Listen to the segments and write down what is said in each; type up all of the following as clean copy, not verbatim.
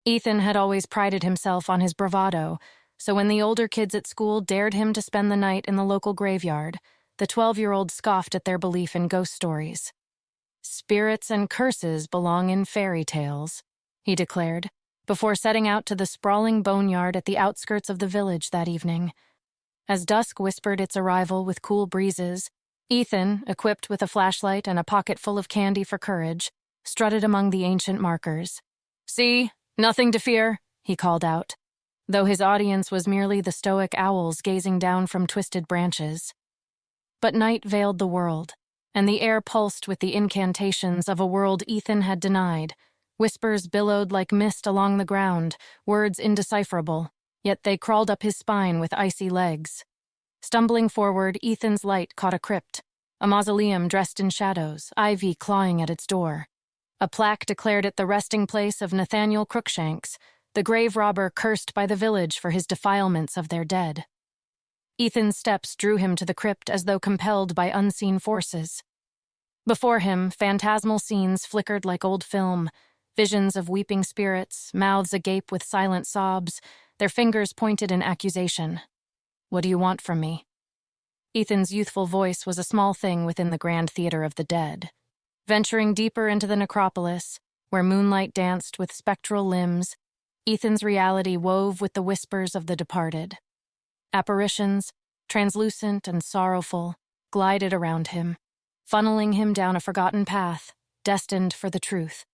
Ethan had always prided himself on his bravado, so when the older kids at school dared him to spend the night in the local graveyard, the 12-year-old scoffed at their belief in ghost stories. "Spirits and curses belong in fairy tales," he declared, before setting out to the sprawling boneyard at the outskirts of the village that evening. As dusk whispered its arrival with cool breezes, Ethan, equipped with a flashlight and a pocket full of candy for courage, strutted among the ancient markers. "See? Nothing to fear," he called out, though his audience was merely the stoic owls gazing down from twisted branches. But night veiled the world, and the air pulsed with the incantations of a world Ethan had denied. Whispers billowed like mist along the ground, words indecipherable, yet they crawled up his spine with icy legs. Stumbling forward, Ethan's light caught a crypt, a mausoleum dressed in shadows, ivy clawing at its door. A plaque declared it the resting place of Nathaniel Crookshanks, the grave robber cursed by the village for his defilements of their dead. Ethan's steps drew him to the crypt as though compelled by unseen forces. Before him, phantasmal scenes flickered like old film, visions of weeping spirits, mouths agape with silent sobs, their fingers pointed in accusation. "What do you want from me?" Ethan's youthful voice was a small thing within the grand theater of the dead. Venturing deeper into the necropolis, where moonlight danced with spectral limbs, Ethan's reality wove with the whispers of the departed. Apparitions, translucent and sorrowful, glided around him, funneling him down a forgotten path, destined for the truth.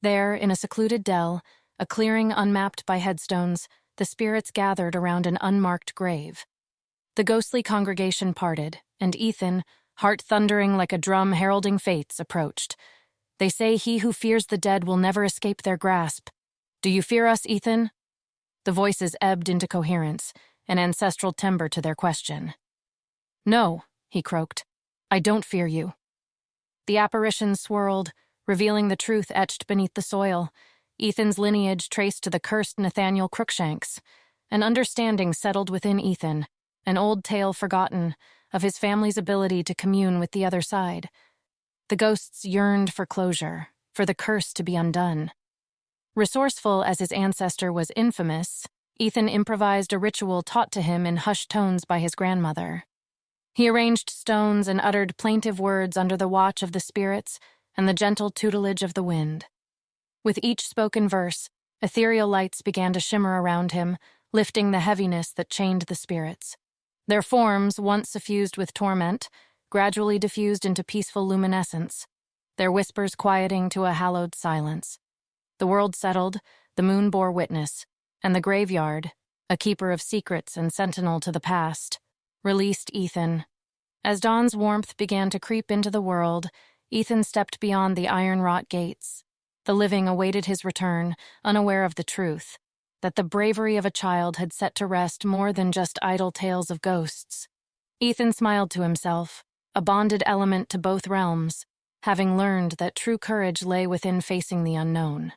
There, in a secluded dell, a clearing unmapped by headstones, the spirits gathered around an unmarked grave. The ghostly congregation parted, and Ethan, heart thundering like a drum heralding fates, approached. "They say he who fears the dead will never escape their grasp. Do you fear us, Ethan?" The voices ebbed into coherence, an ancestral timbre to their question. "No," he croaked. "I don't fear you." The apparition swirled, revealing the truth etched beneath the soil, Ethan's lineage traced to the cursed Nathaniel Crookshanks. An understanding settled within Ethan, an old tale forgotten, of his family's ability to commune with the other side. The ghosts yearned for closure, for the curse to be undone. Resourceful as his ancestor was infamous, Ethan improvised a ritual taught to him in hushed tones by his grandmother. He arranged stones and uttered plaintive words under the watch of the spirits and the gentle tutelage of the wind. With each spoken verse, ethereal lights began to shimmer around him, lifting the heaviness that chained the spirits. Their forms, once suffused with torment, gradually diffused into peaceful luminescence, their whispers quieting to a hallowed silence. The world settled, the moon bore witness, and the graveyard, a keeper of secrets and sentinel to the past, released Ethan. As dawn's warmth began to creep into the world, Ethan stepped beyond the iron-wrought gates. The living awaited his return, unaware of the truth, that the bravery of a child had set to rest more than just idle tales of ghosts. Ethan smiled to himself, a bonded element to both realms, having learned that true courage lay within facing the unknown.